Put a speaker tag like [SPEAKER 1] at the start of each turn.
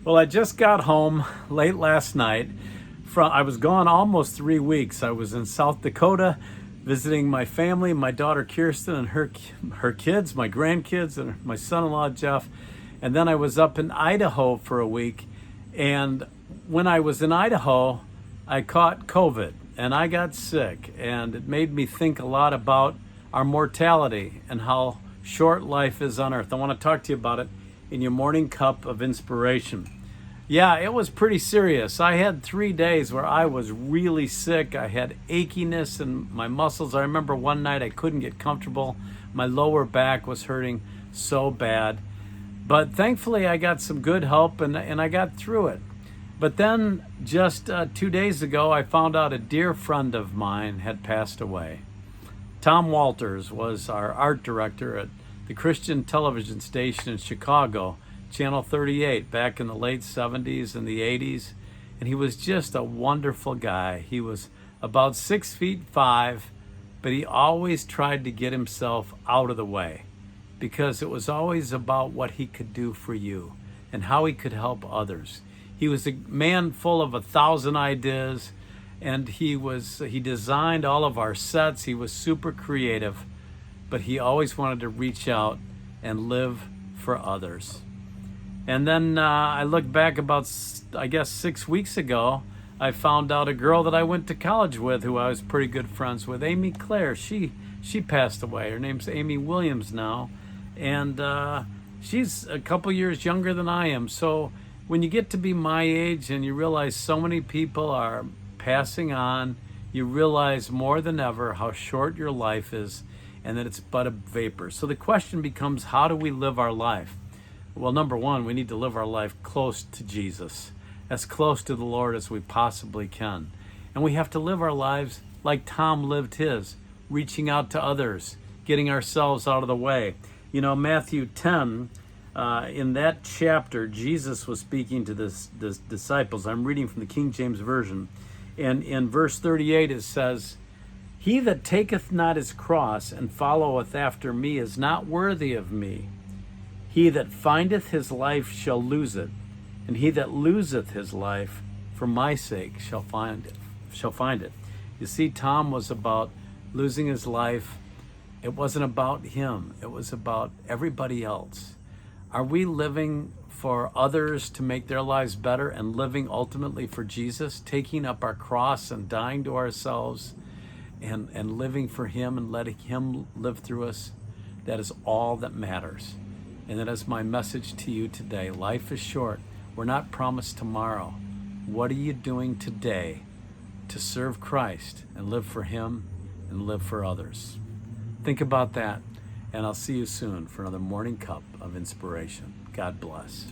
[SPEAKER 1] Well, I just got home late last night. I was gone almost 3 weeks. I was in South Dakota visiting my family, my daughter Kirsten and her kids, my grandkids, and my son-in-law Jeff. And then I was up in Idaho for a week. And when I was in Idaho, I caught COVID and I got sick. And it made me think a lot about our mortality and how short life is on earth. I want to talk to you about it in your morning cup of inspiration. Yeah, it was pretty serious. I had 3 days where I was really sick. I had achiness in my muscles. I remember one night I couldn't get comfortable. My lower back was hurting so bad. But thankfully I got some good help and I got through it. But then just 2 days ago, I found out a dear friend of mine had passed away. Tom Walters was our art director at the Christian television station in Chicago, Channel 38, back in the late 70s and the 80s. And he was just a wonderful guy. He was about 6'5", but he always tried to get himself out of the way because it was always about what he could do for you and how he could help others. He was a man full of 1,000 ideas, and he designed all of our sets. He was super creative, but he always wanted to reach out and live for others. And then I look back about, I guess, 6 weeks ago, I found out a girl that I went to college with who I was pretty good friends with, Amy Claire. She passed away. Her name's Amy Williams now. And she's a couple years younger than I am. So when you get to be my age and you realize so many people are passing on, you realize more than ever how short your life is and that it's but a vapor. So the question becomes, how do we live our life? Well, number one, we need to live our life close to Jesus, as close to the Lord as we possibly can. And we have to live our lives like Tom lived his, reaching out to others, getting ourselves out of the way. You know, Matthew 10, in that chapter, Jesus was speaking to the disciples. I'm reading from the King James Version. And in verse 38, it says, "He that taketh not his cross and followeth after me is not worthy of me. He that findeth his life shall lose it, and he that loseth his life for my sake shall find it." You see, Tom was about losing his life. It wasn't about him. It was about everybody else. Are we living for others to make their lives better and living ultimately for Jesus, taking up our cross and dying to ourselves and living for him and letting him live through us? That is all that matters. And that is my message to you today. Life is short. We're not promised tomorrow. What are you doing today to serve Christ and live for him and live for others? Think about that, and I'll see you soon for another morning cup of inspiration. God bless.